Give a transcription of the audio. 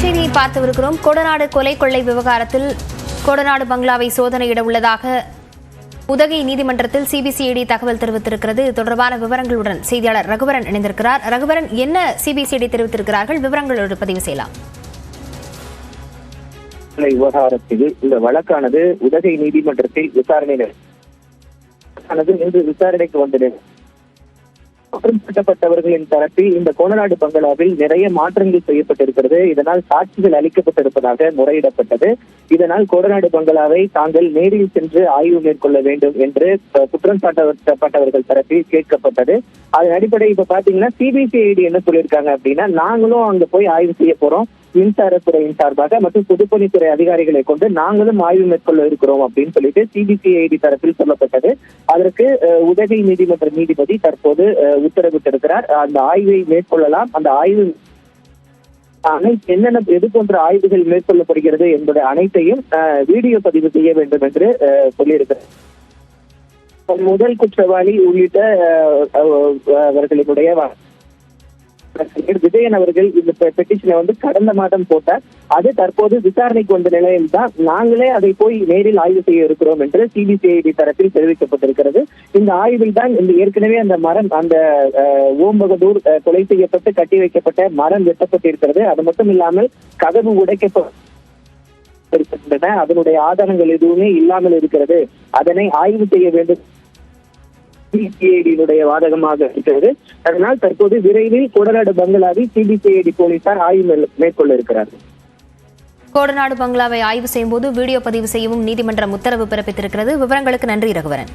செய்தியை பார்த்துவிருக்கிறோம். கொடநாடு கொலை கொள்ளை விவகாரத்தில் கொடநாடு பங்களாவை சோதனையிட உள்ளதாக உதகை நீதிமன்றத்தில் சிபிசிஐடி தகவல் தெரிவித்திருக்கிறது. இது தொடர்பான விவரங்களுடன் செய்தியாளர் ரகுவரன் இணைந்திருக்கிறார். ரகுவரன், என்ன சிபிசிஐடி தெரிவித்திருக்கிறார்கள்? விவரங்களோடு பதிவு செய்யலாம். விவகாரத்தில் இந்த வழக்கானது உதகை நீதிமன்றத்தில் இன்று விசாரணைக்கு வந்தது. குற்றப்பட்டவர்களின் தரப்பில் இந்த கொடநாடு பங்களாவில் நிறைய மாற்றங்கள் செய்யப்பட்டிருக்கிறது. இதனால் சாட்சிகள் அளிக்கப்பட்டிருப்பதாக முறையிடப்பட்டது. இதனால் கொடநாடு பங்களாவை தாங்கள் நேரில் சென்று ஆய்வு மேற்கொள்ள வேண்டும் என்று குற்றம் சாட்டப்பட்டவர்கள் தரப்பில் கேட்கப்பட்டது. அதன் அடிப்படையில் இப்ப பாத்தீங்கன்னா சிபிசிஐடி என்ன சொல்லியிருக்காங்க அப்படின்னா, நாங்களும் அங்க போய் ஆய்வு செய்ய போறோம். மின்சாரத்துறையின் சார்பாக மற்றும் பொதுப்பணித்துறை அதிகாரிகளை கொண்டு நாங்களும் ஆய்வு மேற்கொள்ள இருக்கிறோம் அப்படின்னு சொல்லிட்டு சிபிசிஐடி தரப்பில் சொல்லப்பட்டது. அதற்கு உதகை நீதிமன்ற நீதிபதி தற்போது உத்தரவிட்டிருக்கிறார். அந்த ஆய்வை மேற்கொள்ளலாம். அந்த ஆய்வு என்னென்ன எது போன்ற ஆய்வுகள் மேற்கொள்ளப்படுகிறது என்பது அனைத்தையும் வீடியோ பதிவு செய்ய வேண்டும் என்று சொல்லியிருக்கிறார். முதல் குற்றவாளி உள்ளிட்ட அவர்களுடைய விஜயன் அவர்கள் இந்த பெட்டிஷனை கடந்த மாதம் போட்டார். அது தற்போது விசாரணைக்கு வந்த நிலையில் தான் நாங்களே அதை போய் நேரில் ஆய்வு செய்ய இருக்கிறோம் என்று சிபிசிஐடி தரப்பில் தெரிவிக்கப்பட்டிருக்கிறது. இந்த ஆய்வில் தான் இந்த ஏற்கனவே அந்த மரம், அந்த ஓம் பகதூர் கொலை செய்யப்பட்டு கட்டி வைக்கப்பட்ட மரம் வெட்டப்பட்டிருக்கிறது. அது மட்டும் இல்லாமல் கதவு உடைக்கப்பட்டிருக்கின்றன. அதனுடைய ஆதாரங்கள் எதுவுமே இல்லாமல் இருக்கிறது. அதனை ஆய்வு செய்ய வேண்டும் சிபிசிஐடியினுடைய வாதகமாக இருக்கிறது. அதனால் தற்போது விரைவில் கொடநாடு பங்களாவில் சிபிசிஐடி போலீசார் ஆய்வு மேற்கொள்ள இருக்கிறார்கள். கொடநாடு பங்களாவை ஆய்வு செய்யும் போது வீடியோ பதிவு செய்யவும் நீதிமன்றம் உத்தரவு பிறப்பித்திருக்கிறது. விவரங்களுக்கு நன்றி ரகுவரன்.